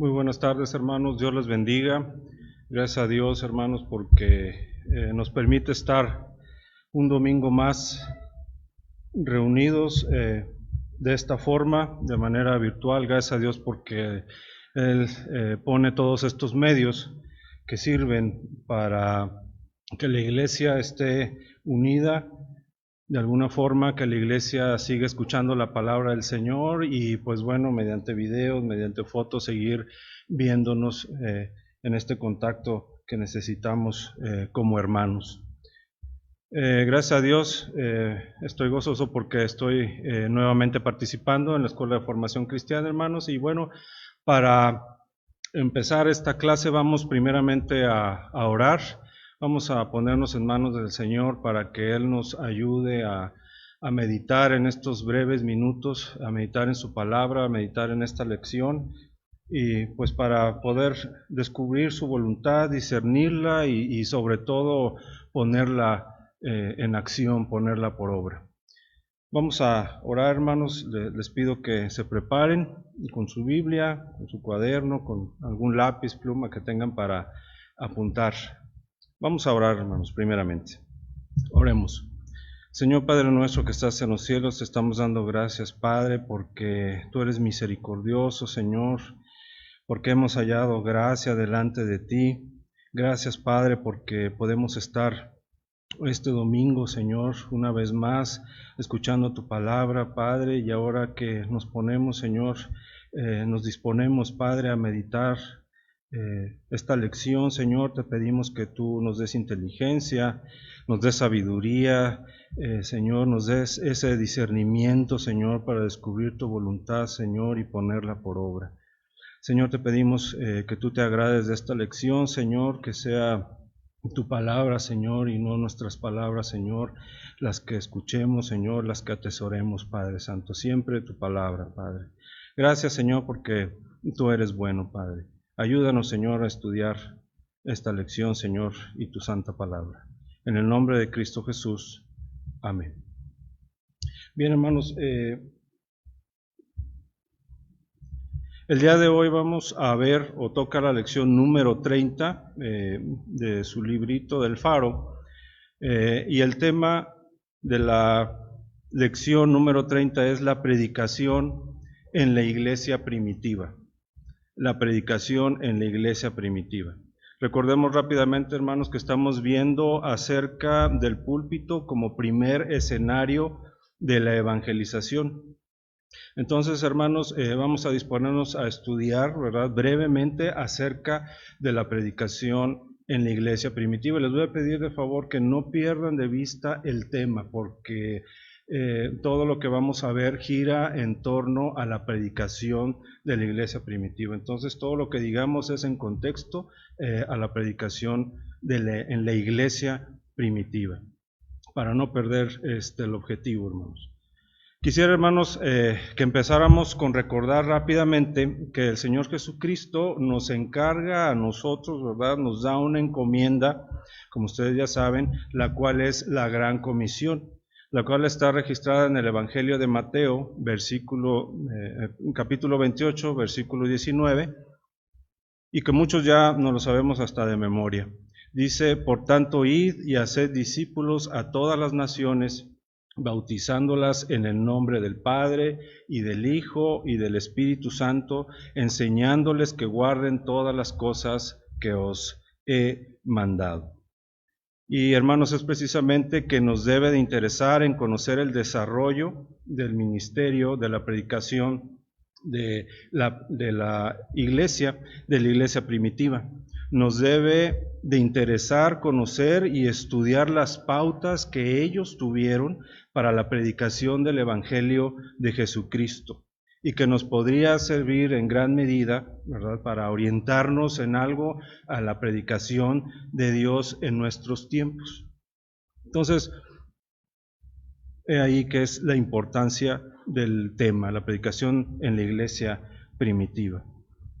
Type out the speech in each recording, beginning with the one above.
Muy buenas tardes, hermanos. Dios les bendiga. Gracias a Dios, hermanos, porque nos permite estar un domingo más reunidos de esta forma, de manera virtual. Gracias a Dios porque Él pone todos estos medios que sirven para que la iglesia esté unida de alguna forma, que la iglesia siga escuchando la palabra del Señor y pues bueno, mediante videos, mediante fotos, seguir viéndonos en este contacto que necesitamos como hermanos. Gracias a Dios, estoy gozoso porque estoy nuevamente participando en la Escuela de Formación Cristiana, hermanos, y bueno, para empezar esta clase vamos primeramente a orar. Vamos a ponernos en manos del Señor para que Él nos ayude a meditar en estos breves minutos, a meditar en su palabra, a meditar en esta lección y pues para poder descubrir su voluntad, discernirla y sobre todo ponerla en acción, ponerla por obra. Vamos a orar, hermanos. Les pido que se preparen con su Biblia, con su cuaderno, con algún lápiz, pluma que tengan para apuntar. Vamos a orar, hermanos, primeramente. Oremos. Señor Padre nuestro que estás en los cielos, te estamos dando gracias, Padre, porque tú eres misericordioso, Señor, porque hemos hallado gracia delante de ti. Gracias, Padre, porque podemos estar este domingo, Señor, una vez más, escuchando tu palabra, Padre, y ahora que nos ponemos, Señor, nos disponemos, Padre, a meditar esta lección, Señor, te pedimos que tú nos des inteligencia, nos des sabiduría, Señor, nos des ese discernimiento, Señor, para descubrir tu voluntad, Señor, y ponerla por obra. Señor, te pedimos que tú te agrades de esta lección, Señor, que sea tu palabra, Señor, y no nuestras palabras, Señor, las que escuchemos, Señor, las que atesoremos, Padre Santo, siempre tu palabra, Padre. Gracias, Señor, porque tú eres bueno, Padre. Ayúdanos, Señor, a estudiar esta lección, Señor, y tu santa palabra. En el nombre de Cristo Jesús. Amén. Bien, hermanos, el día de hoy vamos a ver o toca la lección número 30 de su librito del Faro y el tema de la lección número 30 es la predicación en la iglesia primitiva. La predicación en la iglesia primitiva. Recordemos rápidamente, hermanos, que estamos viendo acerca del púlpito como primer escenario de la evangelización. Entonces, hermanos, vamos a disponernos a estudiar, ¿verdad?, brevemente acerca de la predicación en la iglesia primitiva. Les voy a pedir de favor que no pierdan de vista el tema, porque todo lo que vamos a ver gira en torno a la predicación de la iglesia primitiva. Entonces, todo lo que digamos es en contexto a la predicación en la iglesia primitiva, para no perder el objetivo, hermanos. Quisiera, hermanos, que empezáramos con recordar rápidamente que el Señor Jesucristo nos encarga a nosotros, ¿verdad? Nos da una encomienda, como ustedes ya saben, la cual es la Gran Comisión, la cual está registrada en el Evangelio de Mateo, capítulo 28, versículo 19, y que muchos ya no lo sabemos hasta de memoria. Dice, por tanto, id y haced discípulos a todas las naciones, bautizándolas en el nombre del Padre y del Hijo y del Espíritu Santo, enseñándoles que guarden todas las cosas que os he mandado. Y hermanos, es precisamente que nos debe de interesar en conocer el desarrollo del ministerio, de la predicación de la iglesia primitiva. Nos debe de interesar, conocer y estudiar las pautas que ellos tuvieron para la predicación del Evangelio de Jesucristo y que nos podría servir en gran medida, ¿verdad?, para orientarnos en algo a la predicación de Dios en nuestros tiempos. Entonces, he ahí que es la importancia del tema, la predicación en la iglesia primitiva.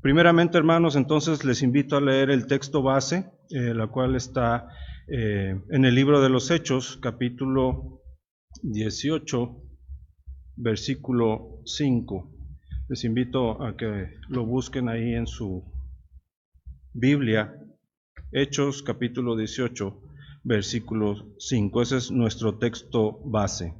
Primeramente, hermanos, entonces les invito a leer el texto base, la cual está en el libro de los Hechos, capítulo 18, versículo 5. Les invito a que lo busquen ahí en su Biblia, Hechos capítulo 18, versículo 5. Ese es nuestro texto base.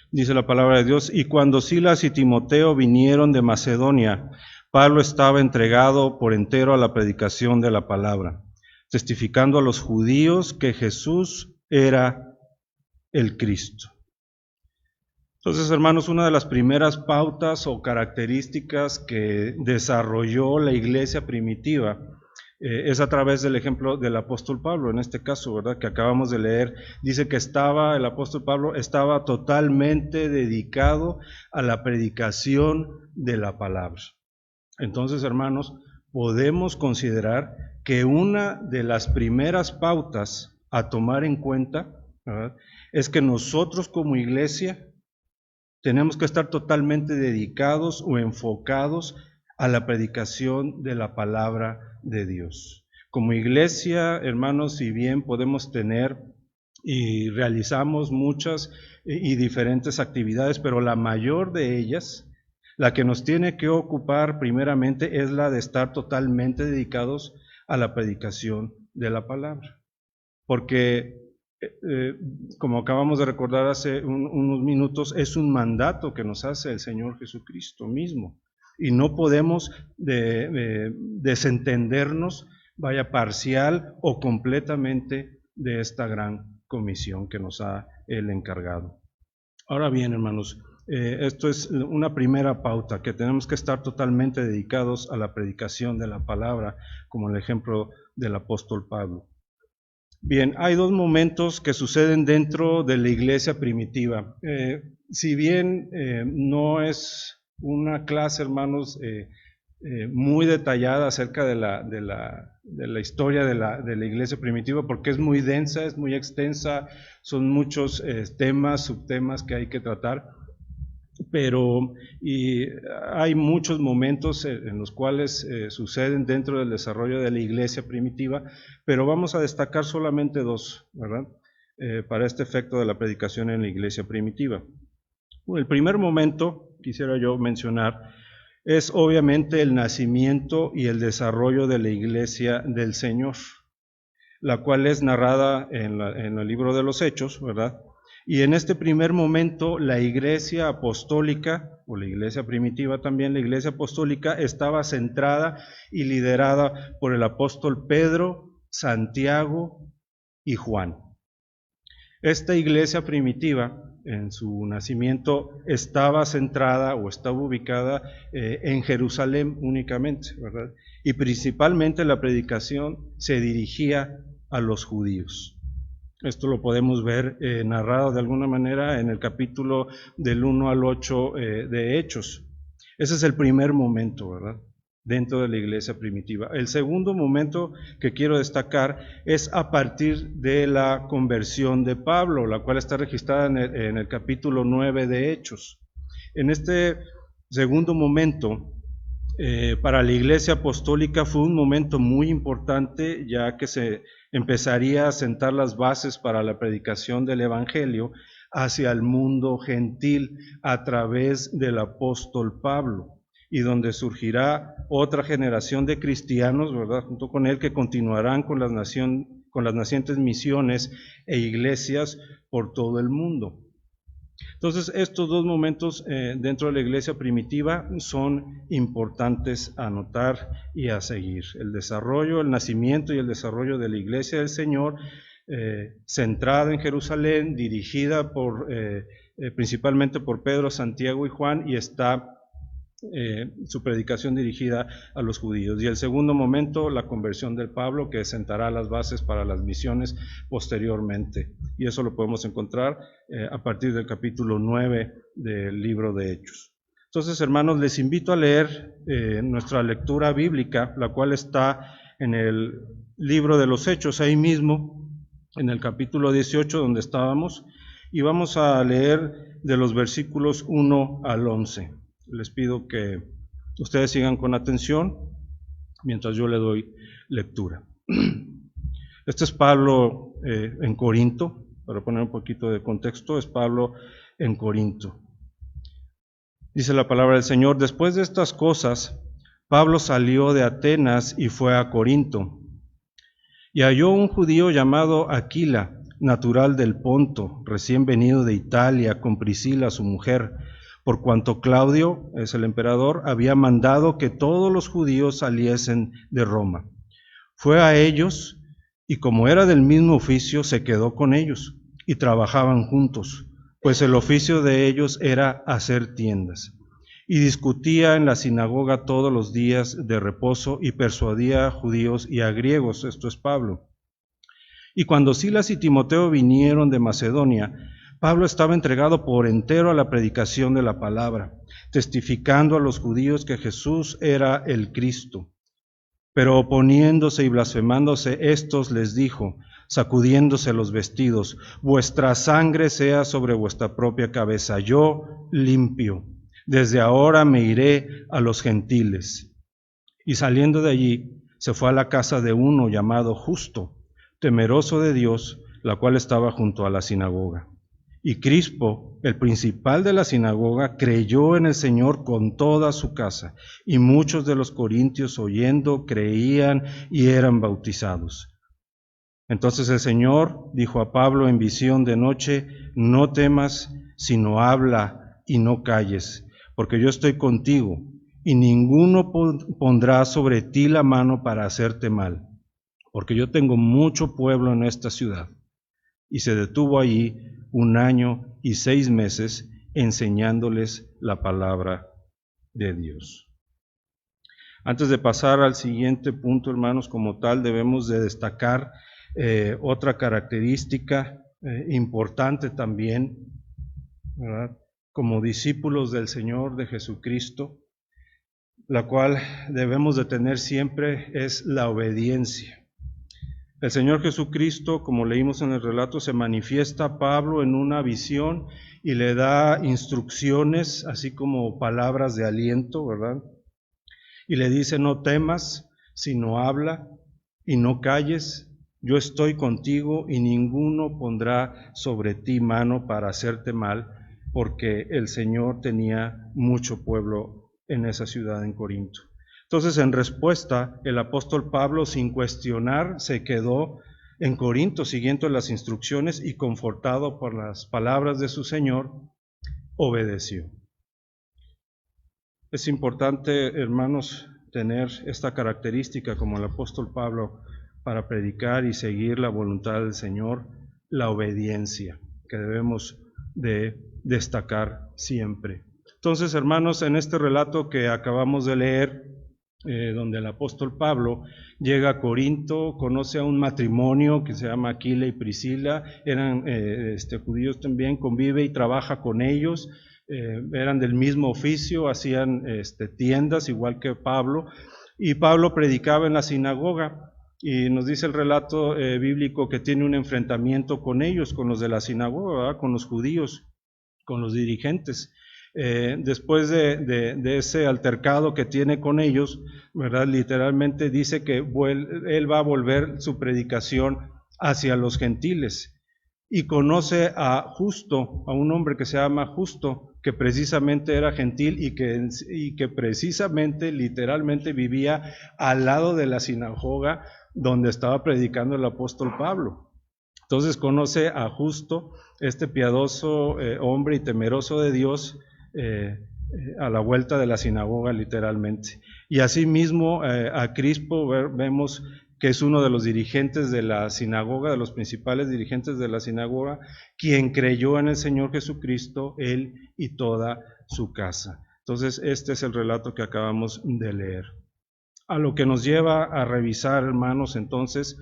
Dice la palabra de Dios: y cuando Silas y Timoteo vinieron de Macedonia, Pablo estaba entregado por entero a la predicación de la palabra, testificando a los judíos que Jesús era el Cristo. Entonces, hermanos, una de las primeras pautas o características que desarrolló la iglesia primitiva es a través del ejemplo del apóstol Pablo, en este caso, ¿verdad?, que acabamos de leer. Dice que el apóstol Pablo estaba totalmente dedicado a la predicación de la palabra. Entonces, hermanos, podemos considerar que una de las primeras pautas a tomar en cuenta, ¿verdad?, es que nosotros como iglesia tenemos que estar totalmente dedicados o enfocados a la predicación de la palabra de Dios. Como iglesia, hermanos, si bien podemos tener y realizamos muchas y diferentes actividades, pero la mayor de ellas, la que nos tiene que ocupar primeramente, es la de estar totalmente dedicados a la predicación de la palabra. Porque como acabamos de recordar hace unos minutos, es un mandato que nos hace el Señor Jesucristo mismo, y no podemos desentendernos, parcial o completamente, de esta gran comisión que nos ha Él encargado. Ahora bien, hermanos, esto es una primera pauta, que tenemos que estar totalmente dedicados a la predicación de la palabra, como el ejemplo del apóstol Pablo. Bien, hay dos momentos que suceden dentro de la iglesia primitiva. Si bien no es una clase, hermanos, muy detallada acerca de la historia de la iglesia primitiva, porque es muy densa, es muy extensa, son muchos temas, subtemas que hay que tratar, pero hay muchos momentos en los cuales suceden dentro del desarrollo de la iglesia primitiva, pero vamos a destacar solamente dos, ¿verdad?, para este efecto de la predicación en la iglesia primitiva. El primer momento, quisiera yo mencionar, es obviamente el nacimiento y el desarrollo de la iglesia del Señor, la cual es narrada en el libro de los Hechos, ¿verdad? Y en este primer momento la iglesia apostólica, o la iglesia primitiva también, la iglesia apostólica estaba centrada y liderada por el apóstol Pedro, Santiago y Juan. Esta iglesia primitiva, en su nacimiento, estaba centrada o estaba ubicada en Jerusalén únicamente, ¿verdad? Y principalmente la predicación se dirigía a los judíos. Esto lo podemos ver narrado de alguna manera en el capítulo del 1 al 8 de Hechos. Ese es el primer momento, ¿verdad?, dentro de la iglesia primitiva. El segundo momento que quiero destacar es a partir de la conversión de Pablo, la cual está registrada en el capítulo 9 de Hechos. En este segundo momento, para la iglesia apostólica fue un momento muy importante, ya que se empezaría a sentar las bases para la predicación del evangelio hacia el mundo gentil a través del apóstol Pablo, y donde surgirá otra generación de cristianos, ¿verdad?, junto con él, que continuarán con las nacientes misiones e iglesias por todo el mundo. Entonces, estos dos momentos dentro de la iglesia primitiva son importantes a notar y a seguir: el desarrollo, el nacimiento y el desarrollo de la iglesia del Señor, centrada en Jerusalén, dirigida principalmente por Pedro, Santiago y Juan, y está su predicación dirigida a los judíos. Y el segundo momento, la conversión de Pablo, que sentará las bases para las misiones posteriormente. Y eso lo podemos encontrar a partir del capítulo 9 del libro de Hechos. Entonces, hermanos, les invito a leer nuestra lectura bíblica, la cual está en el libro de los Hechos, ahí mismo, en el capítulo 18, donde estábamos, y vamos a leer de los versículos 1 al 11. Les pido que ustedes sigan con atención mientras yo le doy lectura. Este es Pablo en Corinto, para poner un poquito de contexto, es Pablo en Corinto. Dice la palabra del Señor: después de estas cosas, Pablo salió de Atenas y fue a Corinto, y halló un judío llamado Aquila, natural del Ponto, recién venido de Italia, con Priscila su mujer, por cuanto Claudio, es el emperador, había mandado que todos los judíos saliesen de Roma. Fue a ellos, y como era del mismo oficio, se quedó con ellos, y trabajaban juntos, pues el oficio de ellos era hacer tiendas. Y discutía en la sinagoga todos los días de reposo, y persuadía a judíos y a griegos, esto es Pablo. Y cuando Silas y Timoteo vinieron de Macedonia, Pablo estaba entregado por entero a la predicación de la palabra, testificando a los judíos que Jesús era el Cristo. Pero oponiéndose y blasfemándose, estos les dijo, sacudiéndose los vestidos: vuestra sangre sea sobre vuestra propia cabeza, yo limpio. Desde ahora me iré a los gentiles. Y saliendo de allí, se fue a la casa de uno llamado Justo, temeroso de Dios, la cual estaba junto a la sinagoga. Y Crispo, el principal de la sinagoga, creyó en el Señor con toda su casa, y muchos de los corintios, oyendo, creían y eran bautizados. Entonces el Señor dijo a Pablo en visión de noche: no temas, sino habla y no calles, porque yo estoy contigo, y ninguno pondrá sobre ti la mano para hacerte mal, porque yo tengo mucho pueblo en esta ciudad. Y se detuvo allí 1 año y 6 meses enseñándoles la palabra de Dios. Antes de pasar al siguiente punto, hermanos, como tal, debemos de destacar otra característica importante también, ¿verdad?, como discípulos del Señor, de Jesucristo, la cual debemos de tener siempre, es la obediencia. El Señor Jesucristo, como leímos en el relato, se manifiesta a Pablo en una visión y le da instrucciones, así como palabras de aliento, ¿verdad? Y le dice: no temas, sino habla y no calles. Yo estoy contigo y ninguno pondrá sobre ti mano para hacerte mal, porque el Señor tenía mucho pueblo en esa ciudad, en Corinto. Entonces, en respuesta, el apóstol Pablo, sin cuestionar, se quedó en Corinto, siguiendo las instrucciones, y confortado por las palabras de su Señor, obedeció. Es importante, hermanos, tener esta característica como el apóstol Pablo para predicar y seguir la voluntad del Señor, la obediencia, que debemos de destacar siempre. Entonces, hermanos, en este relato que acabamos de leer, donde el apóstol Pablo llega a Corinto, conoce a un matrimonio que se llama Aquila y Priscila, eran judíos también, convive y trabaja con ellos, eran del mismo oficio, hacían tiendas igual que Pablo, y Pablo predicaba en la sinagoga, y nos dice el relato bíblico que tiene un enfrentamiento con ellos, con los de la sinagoga, ¿verdad?, con los judíos, con los dirigentes. Después de ese altercado que tiene con ellos, ¿verdad?, literalmente dice que él va a volver su predicación hacia los gentiles, y conoce a Justo, a un hombre que se llama Justo, que precisamente era gentil y que precisamente, literalmente, vivía al lado de la sinagoga donde estaba predicando el apóstol Pablo. Entonces conoce a Justo, este piadoso hombre y temeroso de Dios, a la vuelta de la sinagoga, literalmente. Y asimismo a Crispo vemos que es uno de los dirigentes de la sinagoga, de los principales dirigentes de la sinagoga, quien creyó en el Señor Jesucristo, él y toda su casa. Entonces, este es el relato que acabamos de leer. A lo que nos lleva a revisar, hermanos, entonces,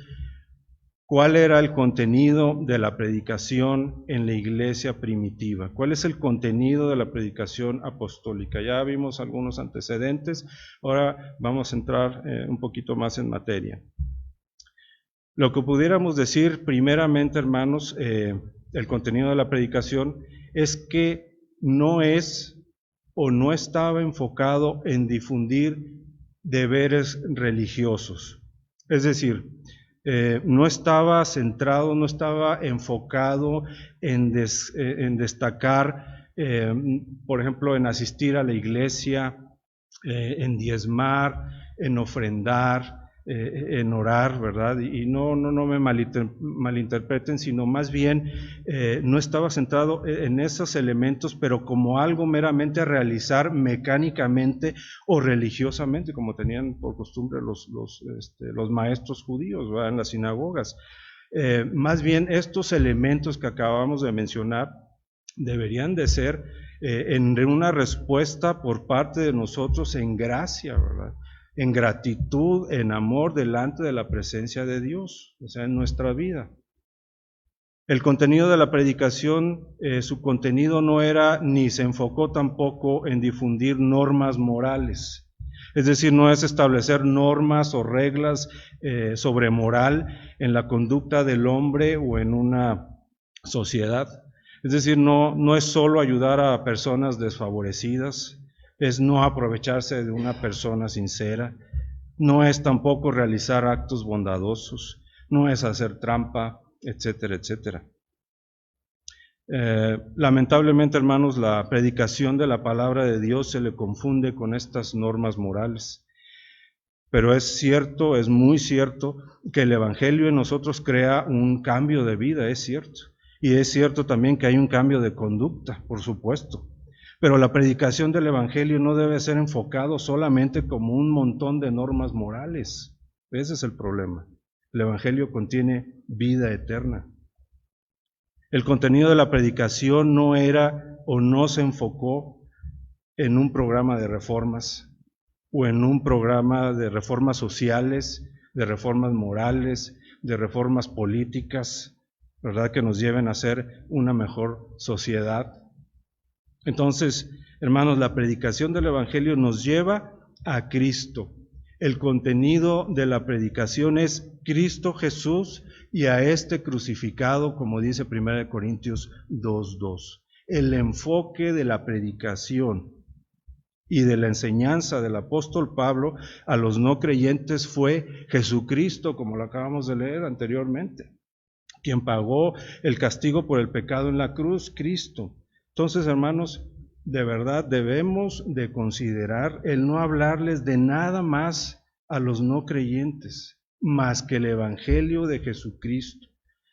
¿cuál era el contenido de la predicación en la iglesia primitiva? ¿Cuál es el contenido de la predicación apostólica? Ya vimos algunos antecedentes, ahora vamos a entrar un poquito más en materia. Lo que pudiéramos decir primeramente, hermanos, el contenido de la predicación es que no es o no estaba enfocado en difundir deberes religiosos. Es decir, no estaba centrado, no estaba enfocado en destacar por ejemplo, en asistir a la iglesia, en diezmar, en ofrendar, en orar, ¿verdad? Y no me malinterpreten, sino más bien no estaba centrado en esos elementos, pero como algo meramente a realizar mecánicamente o religiosamente, como tenían por costumbre los maestros judíos, ¿verdad? En las sinagogas. Más bien estos elementos que acabamos de mencionar deberían de ser en una respuesta por parte de nosotros en gracia, ¿verdad? En gratitud, en amor delante de la presencia de Dios, o sea, en nuestra vida. El contenido de la predicación, su contenido no era ni se enfocó tampoco en difundir normas morales. Es decir, no es establecer normas o reglas sobre moral en la conducta del hombre o en una sociedad. Es decir, no es solo ayudar a personas desfavorecidas, es no aprovecharse de una persona sincera, no es tampoco realizar actos bondadosos, no es hacer trampa, etcétera, etcétera. Lamentablemente, hermanos, la predicación de la palabra de Dios se le confunde con estas normas morales. Pero es cierto, es muy cierto, que el Evangelio en nosotros crea un cambio de vida, es cierto. Y es cierto también que hay un cambio de conducta, por supuesto. Pero la predicación del Evangelio no debe ser enfocado solamente como un montón de normas morales. Ese es el problema. El Evangelio contiene vida eterna. El contenido de la predicación no era o no se enfocó en un programa de reformas o en un programa de reformas sociales, de reformas morales, de reformas políticas, ¿verdad? Que nos lleven a ser una mejor sociedad. Entonces, hermanos, la predicación del Evangelio nos lleva a Cristo. El contenido de la predicación es Cristo Jesús y a este crucificado, como dice 1 Corintios 2:2. El enfoque de la predicación y de la enseñanza del apóstol Pablo a los no creyentes fue Jesucristo, como lo acabamos de leer anteriormente, quien pagó el castigo por el pecado en la cruz, Cristo. Entonces, hermanos, de verdad debemos de considerar el no hablarles de nada más a los no creyentes, más que el Evangelio de Jesucristo,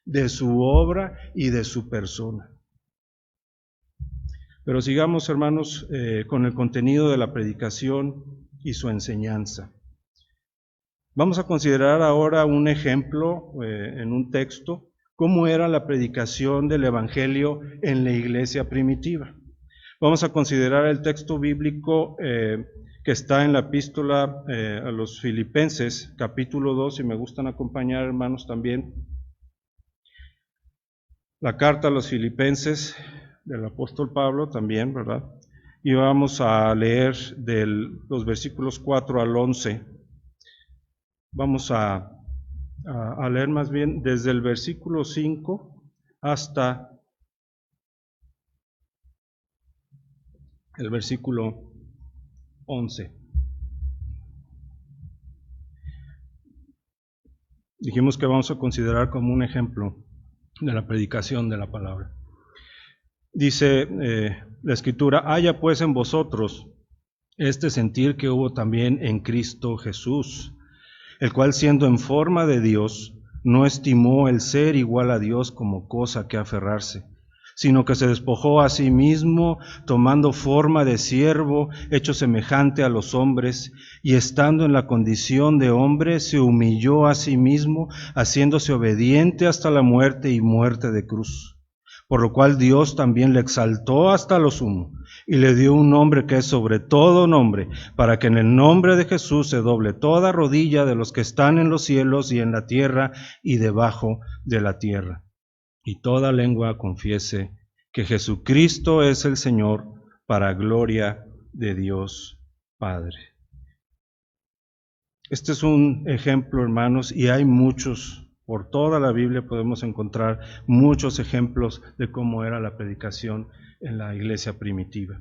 de su obra y de su persona. Pero sigamos, hermanos, con el contenido de la predicación y su enseñanza. Vamos a considerar ahora un ejemplo en un texto, cómo era la predicación del Evangelio en la iglesia primitiva. Vamos a considerar el texto bíblico que está en la epístola a los Filipenses, capítulo 2, si me gustan acompañar, hermanos, también. La carta a los Filipenses del apóstol Pablo también, ¿verdad? Y vamos a leer los versículos 4 al 11. Vamos a leer más bien desde el versículo 5 hasta el versículo 11. Dijimos que vamos a considerar como un ejemplo de la predicación de la palabra. Dice la Escritura: haya pues en vosotros este sentir que hubo también en Cristo Jesús, el cual, siendo en forma de Dios, no estimó el ser igual a Dios como cosa que aferrarse, sino que se despojó a sí mismo, tomando forma de siervo, hecho semejante a los hombres, y estando en la condición de hombre, se humilló a sí mismo, haciéndose obediente hasta la muerte y muerte de cruz. Por lo cual Dios también le exaltó hasta lo sumo, y le dio un nombre que es sobre todo nombre, para que en el nombre de Jesús se doble toda rodilla de los que están en los cielos y en la tierra y debajo de la tierra, y toda lengua confiese que Jesucristo es el Señor, para gloria de Dios Padre. Este es un ejemplo, hermanos, y hay muchos. Por toda la Biblia podemos encontrar muchos ejemplos de cómo era la predicación en la iglesia primitiva.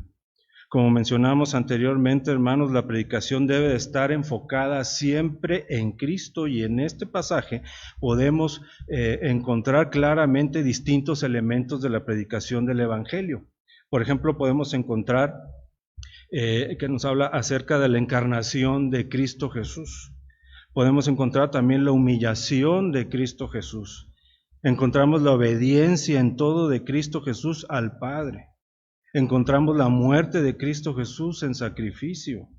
Como mencionamos anteriormente, hermanos, la predicación debe de estar enfocada siempre en Cristo, y en este pasaje podemos encontrar claramente distintos elementos de la predicación del Evangelio. Por ejemplo, podemos encontrar que nos habla acerca de la encarnación de Cristo Jesús. Podemos encontrar también la humillación de Cristo Jesús. Encontramos la obediencia en todo de Cristo Jesús al Padre. Encontramos la muerte de Cristo Jesús en sacrificio.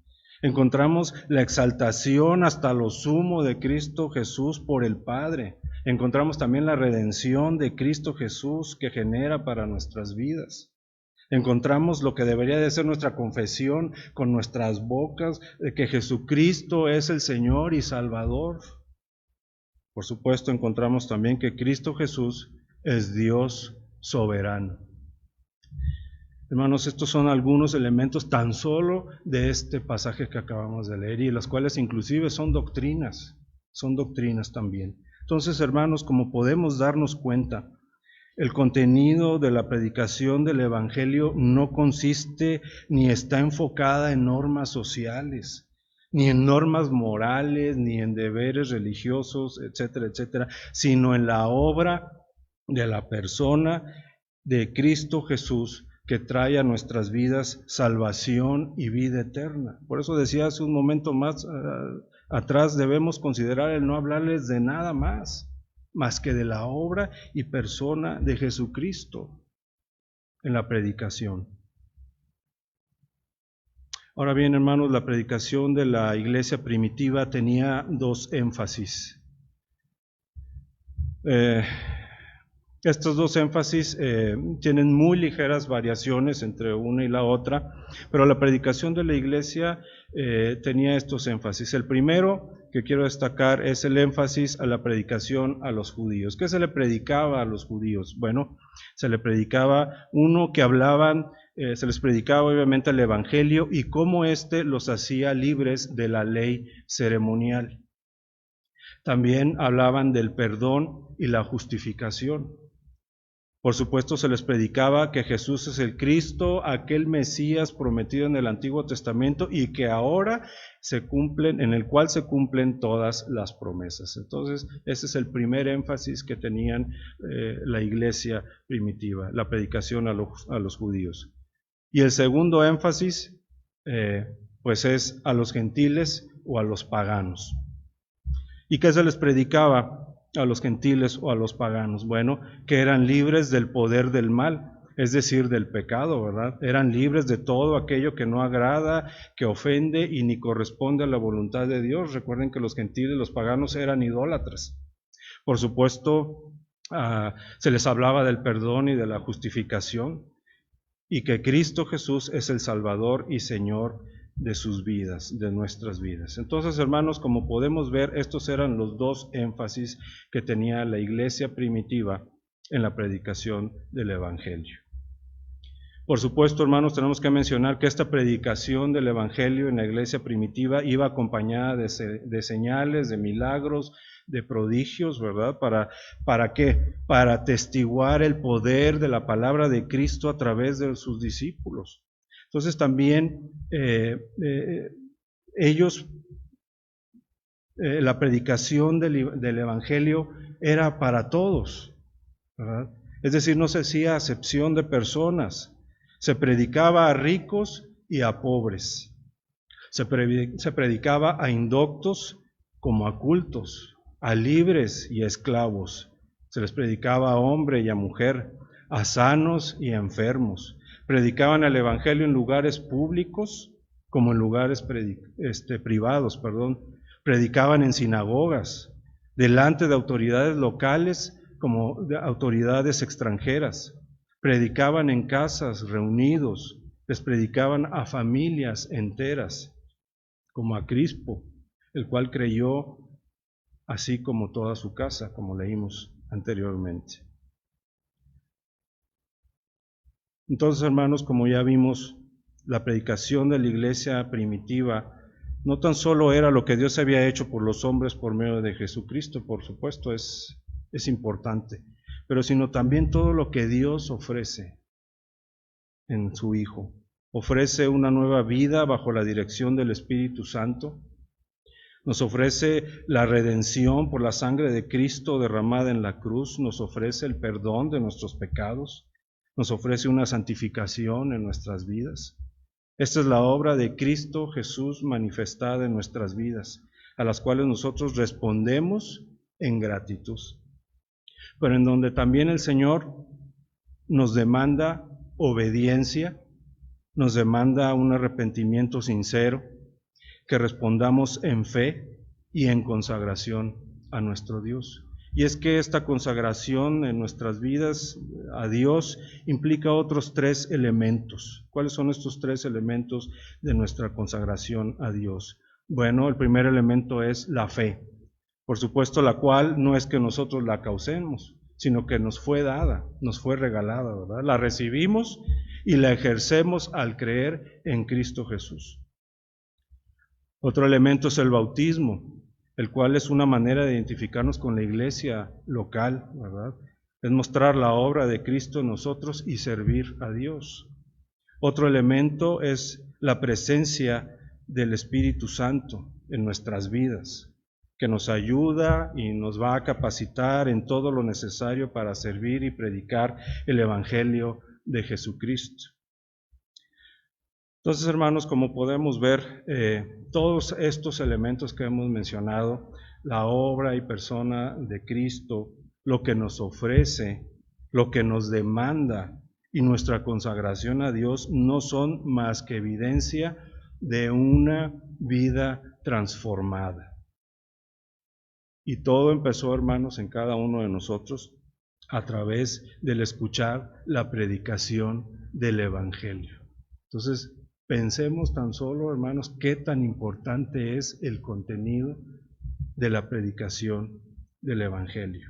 Encontramos la exaltación hasta lo sumo de Cristo Jesús por el Padre. Encontramos también la redención de Cristo Jesús que genera para nuestras vidas. Encontramos lo que debería de ser nuestra confesión con nuestras bocas, de que Jesucristo es el Señor y Salvador. Por supuesto, encontramos también que Cristo Jesús es Dios soberano. Hermanos, estos son algunos elementos tan solo de este pasaje que acabamos de leer y las cuales inclusive son doctrinas también. Entonces, hermanos, como podemos darnos cuenta, el contenido de la predicación del Evangelio no consiste ni está enfocada en normas sociales, ni en normas morales, ni en deberes religiosos, etcétera, etcétera, sino en la obra de la persona de Cristo Jesús, que trae a nuestras vidas salvación y vida eterna. Por eso decía hace un momento más atrás, debemos considerar el no hablarles de nada más que de la obra y persona de Jesucristo en la predicación. Ahora bien, hermanos, la predicación de la iglesia primitiva tenía dos énfasis. Estos dos énfasis tienen muy ligeras variaciones entre una y la otra, pero la predicación de la iglesia tenía estos énfasis. El primero que quiero destacar es el énfasis a la predicación a los judíos. ¿Qué se le predicaba a los judíos? Bueno, se le predicaba se les predicaba obviamente el Evangelio y cómo éste los hacía libres de la ley ceremonial. También hablaban del perdón y la justificación. Por supuesto, se les predicaba que Jesús es el Cristo, aquel Mesías prometido en el Antiguo Testamento y que ahora en el cual se cumplen todas las promesas. Entonces, ese es el primer énfasis que tenían la iglesia primitiva, la predicación a los judíos. Y el segundo énfasis, pues es a los gentiles o a los paganos. ¿Y qué se les predicaba a los gentiles o a los paganos? Bueno, que eran libres del poder del mal, es decir, del pecado, ¿verdad? Eran libres de todo aquello que no agrada, que ofende y ni corresponde a la voluntad de Dios. Recuerden que los gentiles, los paganos, eran idólatras. Por supuesto, se les hablaba del perdón y de la justificación, y que Cristo Jesús es el Salvador y Señor de sus vidas, de nuestras vidas. Entonces, hermanos, como podemos ver, estos eran los dos énfasis que tenía la iglesia primitiva en la predicación del Evangelio. Por supuesto, hermanos, tenemos que mencionar que esta predicación del Evangelio en la iglesia primitiva iba acompañada de señales, de milagros, de prodigios, ¿verdad? ¿Para qué? Para atestiguar el poder de la palabra de Cristo a través de sus discípulos. Entonces también la predicación del Evangelio era para todos, ¿verdad? Es decir, no se hacía acepción de personas, se predicaba a ricos y a pobres, se predicaba a indoctos como a cultos, a libres y a esclavos, se les predicaba a hombre y a mujer, a sanos y a enfermos. Predicaban el Evangelio en lugares públicos como en lugares privados. Predicaban en sinagogas, delante de autoridades locales como de autoridades extranjeras. Predicaban en casas, reunidos, les predicaban a familias enteras, como a Crispo, el cual creyó así como toda su casa, como leímos anteriormente. Entonces, hermanos, como ya vimos, la predicación de la iglesia primitiva no tan solo era lo que Dios había hecho por los hombres por medio de Jesucristo, por supuesto es importante, pero sino también todo lo que Dios ofrece en su Hijo. Ofrece una nueva vida bajo la dirección del Espíritu Santo. Nos ofrece la redención por la sangre de Cristo derramada en la cruz. Nos ofrece el perdón de nuestros pecados. nos ofrece una santificación en nuestras vidas. Esta es la obra de Cristo Jesús manifestada en nuestras vidas, a las cuales nosotros respondemos en gratitud. Pero en donde también el Señor nos demanda obediencia, nos demanda un arrepentimiento sincero, que respondamos en fe y en consagración a nuestro Dios. Y es que esta consagración en nuestras vidas a Dios implica otros 3 elementos. ¿Cuáles son estos 3 elementos de nuestra consagración a Dios? Bueno, el primer elemento es la fe, por supuesto, la cual no es que nosotros la causemos, sino que nos fue dada, nos fue regalada, ¿verdad? La recibimos y la ejercemos al creer en Cristo Jesús. Otro elemento es el bautismo, el cual es una manera de identificarnos con la iglesia local, ¿verdad? Es mostrar la obra de Cristo en nosotros y servir a Dios. Otro elemento es la presencia del Espíritu Santo en nuestras vidas, que nos ayuda y nos va a capacitar en todo lo necesario para servir y predicar el Evangelio de Jesucristo. Entonces, hermanos, como podemos ver, todos estos elementos que hemos mencionado, la obra y persona de Cristo, lo que nos ofrece, lo que nos demanda y nuestra consagración a Dios no son más que evidencia de una vida transformada. Y todo empezó, hermanos, en cada uno de nosotros a través del escuchar la predicación del Evangelio. Entonces, pensemos tan solo, hermanos, qué tan importante es el contenido de la predicación del Evangelio.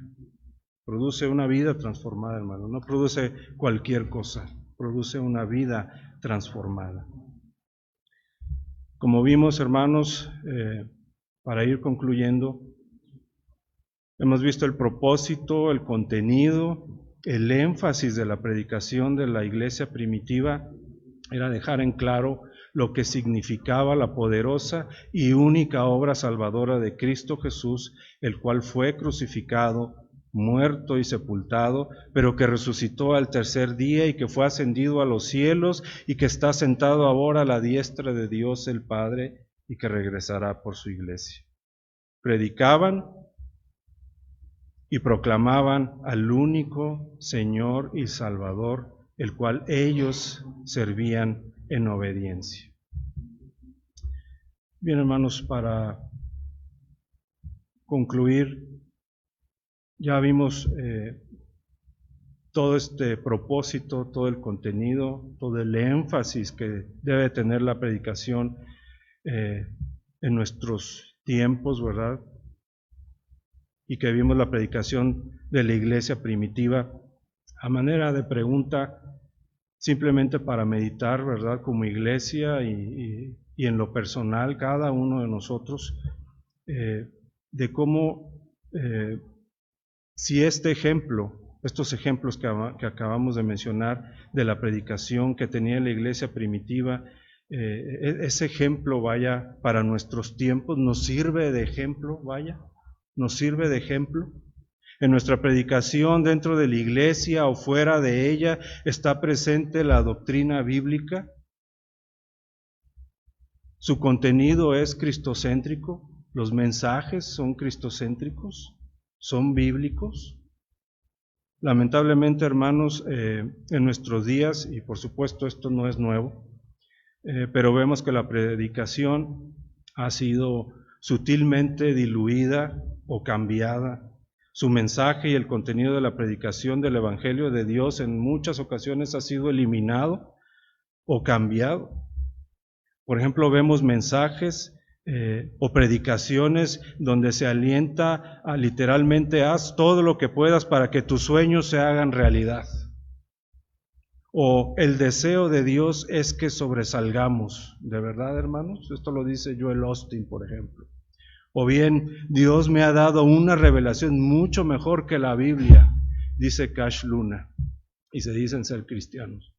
Produce una vida transformada, hermanos, no produce cualquier cosa, produce una vida transformada. Como vimos, hermanos, para ir concluyendo, hemos visto el propósito, el contenido, el énfasis de la predicación de la iglesia primitiva era dejar en claro lo que significaba la poderosa y única obra salvadora de Cristo Jesús, el cual fue crucificado, muerto y sepultado, pero que resucitó al tercer día y que fue ascendido a los cielos y que está sentado ahora a la diestra de Dios el Padre y que regresará por su iglesia. Predicaban y proclamaban al único Señor y Salvador, el cual ellos servían en obediencia. Bien, hermanos, para concluir, ya vimos todo este propósito, todo el contenido, todo el énfasis que debe tener la predicación en nuestros tiempos, ¿verdad? Y que vimos la predicación de la iglesia primitiva a manera de pregunta, simplemente para meditar, ¿verdad? Como iglesia y en lo personal, cada uno de nosotros, de cómo, si este ejemplo, estos ejemplos que acabamos de mencionar de la predicación que tenía la iglesia primitiva, ese ejemplo, vaya, para nuestros tiempos, nos sirve de ejemplo, vaya, nos sirve de ejemplo. En nuestra predicación dentro de la iglesia o fuera de ella está presente la doctrina bíblica. Su contenido es cristocéntrico, los mensajes son cristocéntricos, son bíblicos. Lamentablemente, hermanos, en nuestros días, y por supuesto esto no es nuevo, pero vemos que la predicación ha sido sutilmente diluida o cambiada. Su mensaje y el contenido de la predicación del Evangelio de Dios en muchas ocasiones ha sido eliminado o cambiado. Por ejemplo, vemos mensajes o predicaciones donde se alienta a literalmente haz todo lo que puedas para que tus sueños se hagan realidad. O el deseo de Dios es que sobresalgamos. ¿De verdad, hermanos? Esto lo dice Joel Osteen, por ejemplo. O bien, Dios me ha dado una revelación mucho mejor que la Biblia, dice Cash Luna, y se dicen ser cristianos.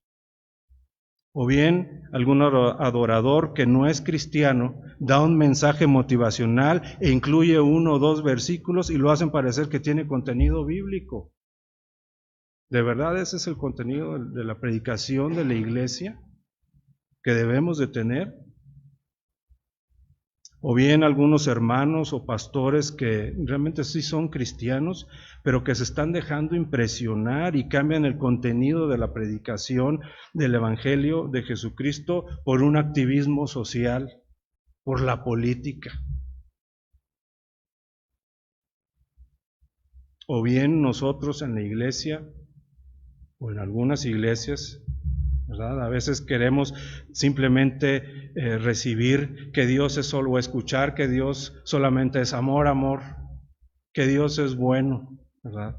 O bien, algún adorador que no es cristiano da un mensaje motivacional e incluye 1 o 2 versículos y lo hacen parecer que tiene contenido bíblico. ¿De verdad ese es el contenido de la predicación de la iglesia que debemos de tener? O bien algunos hermanos o pastores que realmente sí son cristianos, pero que se están dejando impresionar y cambian el contenido de la predicación del Evangelio de Jesucristo por un activismo social, por la política. O bien nosotros en la iglesia, o en algunas iglesias, ¿verdad? A veces queremos simplemente recibir que Dios es solo, o escuchar que Dios solamente es amor, amor, que Dios es bueno, ¿verdad?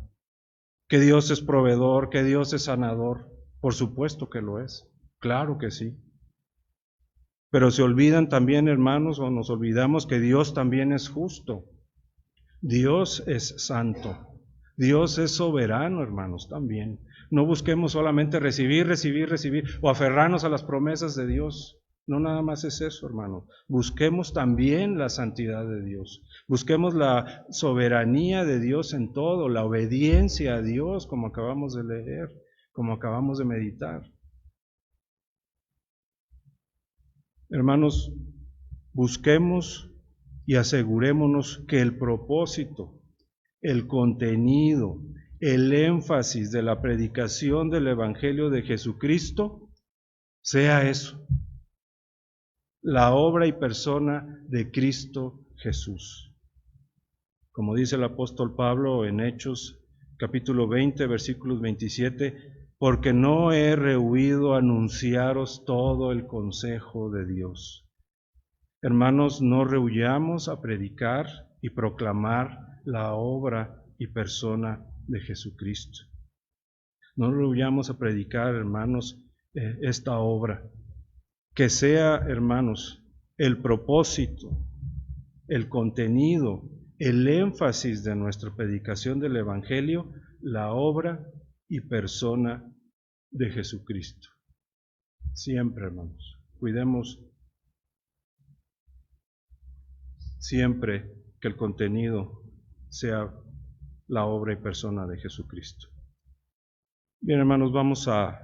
Que Dios es proveedor, que Dios es sanador. Por supuesto que lo es, claro que sí. Pero se olvidan también, hermanos, o nos olvidamos que Dios también es justo. Dios es santo. Dios es soberano, hermanos, también. No busquemos solamente recibir, o aferrarnos a las promesas de Dios. No nada más es eso, hermano. Busquemos también la santidad de Dios. Busquemos la soberanía de Dios en todo, la obediencia a Dios, como acabamos de leer, como acabamos de meditar. Hermanos, busquemos y asegurémonos que el propósito, el contenido, el énfasis de la predicación del Evangelio de Jesucristo sea eso, la obra y persona de Cristo Jesús. Como dice el apóstol Pablo en Hechos capítulo 20, versículos 27, porque no he rehuido anunciaros todo el consejo de Dios. Hermanos, no rehuyamos a predicar y proclamar la obra y persona de Jesucristo. No rehuyamos a predicar, hermanos, esta obra. Que sea, hermanos, el propósito, el contenido, el énfasis de nuestra predicación del Evangelio, la obra y persona de Jesucristo. Siempre, hermanos, cuidemos siempre que el contenido sea la obra y persona de Jesucristo. Bien, hermanos, vamos a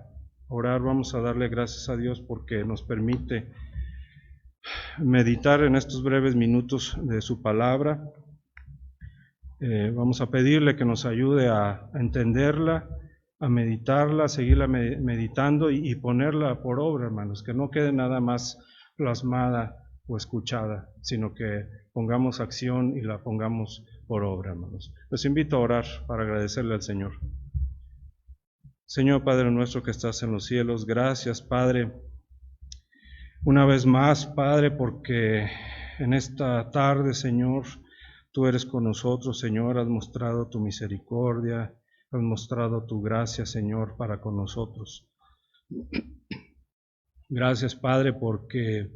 orar, vamos a darle gracias a Dios porque nos permite meditar en estos breves minutos de su palabra. Vamos a pedirle que nos ayude a entenderla, a meditarla, a seguirla meditando y ponerla por obra, hermanos, que no quede nada más plasmada o escuchada, sino que pongamos acción y la pongamos por obra, hermanos. Los invito a orar para agradecerle al Señor. Señor Padre nuestro que estás en los cielos, gracias, Padre, una vez más, Padre, porque en esta tarde, Señor, tú eres con nosotros, Señor, has mostrado tu misericordia, has mostrado tu gracia, Señor, para con nosotros. Gracias, Padre, porque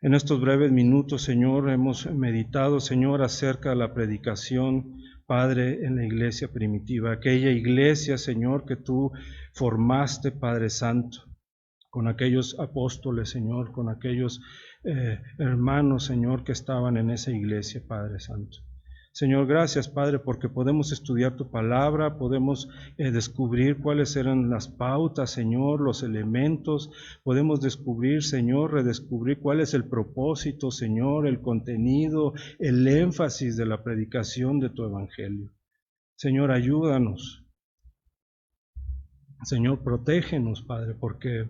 en estos breves minutos, Señor, hemos meditado, Señor, acerca de la predicación, Padre, en la iglesia primitiva, aquella iglesia, Señor, que tú formaste, Padre Santo, con aquellos apóstoles, Señor, con aquellos hermanos, Señor, que estaban en esa iglesia, Padre Santo. Señor, gracias, Padre, porque podemos estudiar tu palabra, podemos descubrir cuáles eran las pautas, Señor, los elementos, podemos descubrir, Señor, redescubrir cuál es el propósito, Señor, el contenido, el énfasis de la predicación de tu evangelio. Señor, ayúdanos. Señor, protégenos, Padre, porque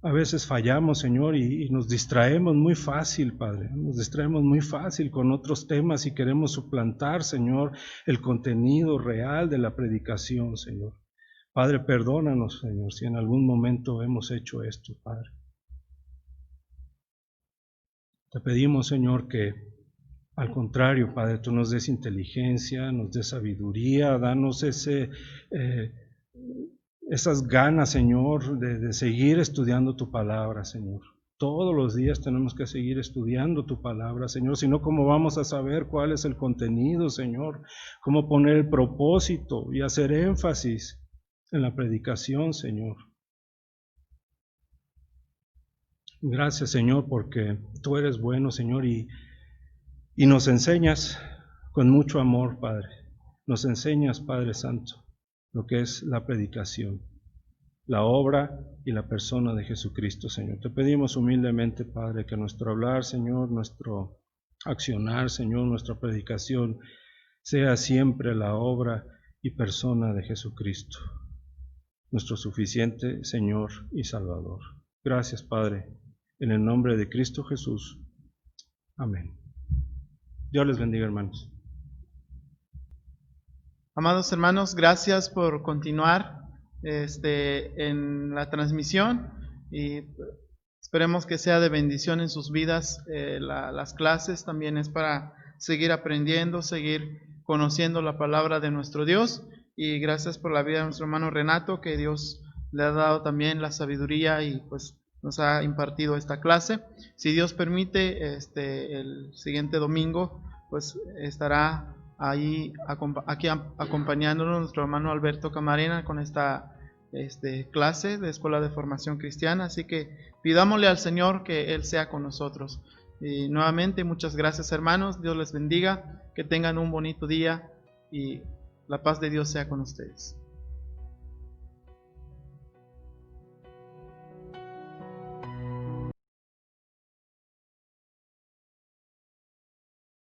a veces fallamos, Señor, y nos distraemos muy fácil, Padre. Nos distraemos muy fácil con otros temas y queremos suplantar, Señor, el contenido real de la predicación, Señor. Padre, perdónanos, Señor, si en algún momento hemos hecho esto, Padre. Te pedimos, Señor, que al contrario, Padre, tú nos des inteligencia, nos des sabiduría, danos esas ganas, Señor, de seguir estudiando tu palabra, Señor. Todos los días tenemos que seguir estudiando tu palabra, Señor, si no, ¿cómo vamos a saber cuál es el contenido, Señor? ¿Cómo poner el propósito y hacer énfasis en la predicación, Señor? Gracias, Señor, porque tú eres bueno, Señor, y nos enseñas con mucho amor, Padre. Nos enseñas, Padre Santo. lo que es la predicación, la obra y la persona de Jesucristo, Señor. Te pedimos humildemente, Padre, que nuestro hablar, Señor, nuestro accionar, Señor, nuestra predicación, sea siempre la obra y persona de Jesucristo, nuestro suficiente Señor y Salvador. Gracias, Padre, en el nombre de Cristo Jesús. Amén. Dios les bendiga, hermanos. Amados hermanos, gracias por continuar en la transmisión y esperemos que sea de bendición en sus vidas. Las clases también es para seguir aprendiendo, seguir conociendo la palabra de nuestro Dios, y gracias por la vida de nuestro hermano Renato, que Dios le ha dado también la sabiduría y pues nos ha impartido esta clase. Si Dios permite, el siguiente domingo pues estará ahí aquí acompañándonos nuestro hermano Alberto Camarena con esta clase de Escuela de Formación Cristiana, así que pidámosle al Señor que Él sea con nosotros. Y nuevamente muchas gracias, hermanos, Dios les bendiga, que tengan un bonito día y la paz de Dios sea con ustedes.